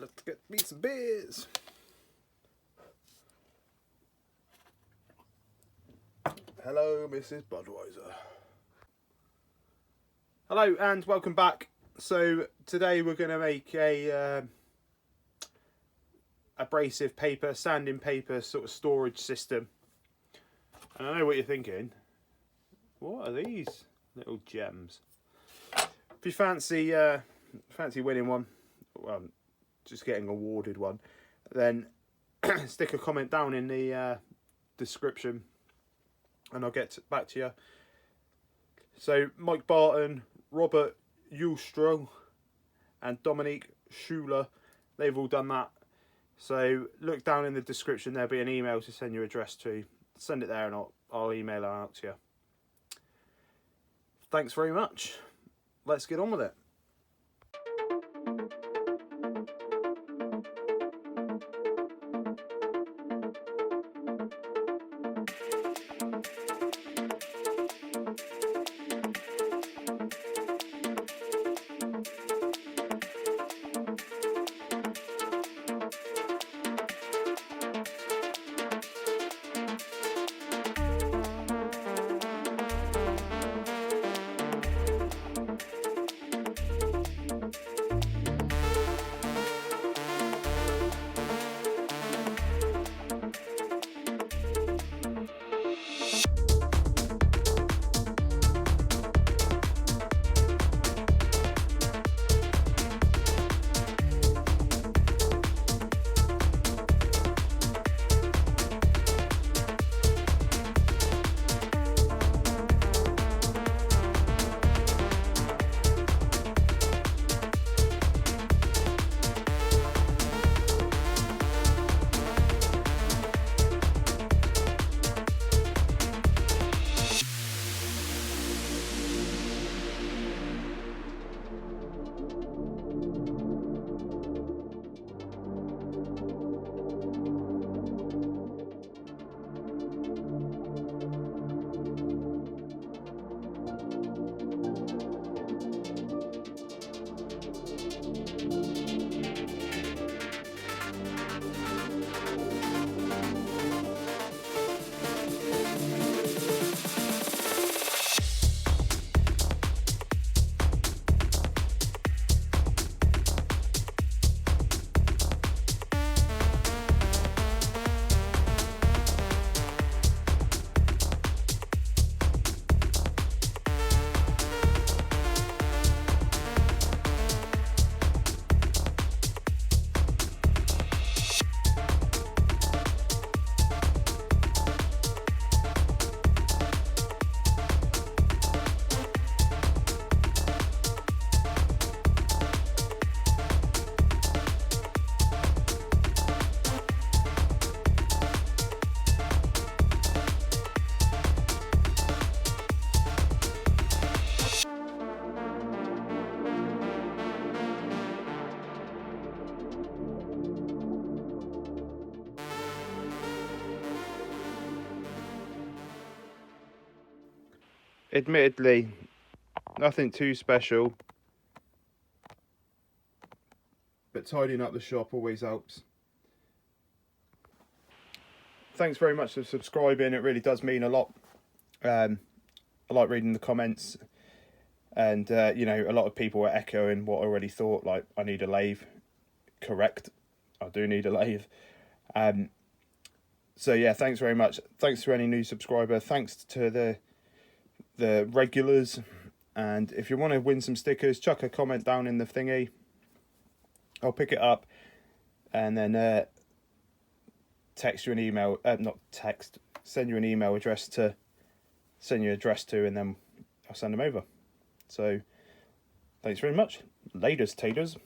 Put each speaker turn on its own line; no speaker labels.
Let's get me some beers. Hello, Mrs. Budweiser. Hello and welcome back. So today we're going to make a abrasive paper, sanding paper sort of storage system. And I know what you're thinking. What are these little gems? If you fancy winning one, well, just getting awarded one, then stick a comment down in the description and I'll get back to you. So Mike Barton, Robert Ulstro and Dominique Schuler, they've all done that. So look down in the description, there'll be an email to send your address to. Send it there and I'll email it out to you. Thanks very much. Let's get on with it. Admittedly, nothing too special, but tidying up the shop always helps. Thanks very much for subscribing, it really does mean a lot. I like reading the comments, and you know, a lot of people are echoing what I already thought, like I need a lathe. Correct, I do need a lathe. So yeah, thanks very much. Thanks to any new subscriber, thanks to the regulars, and if you want to win some stickers, chuck a comment down in the thingy. I'll pick it up and then text you an email, send you an email address to send your address to, and then I'll send them over. So thanks very much. Laters, taters.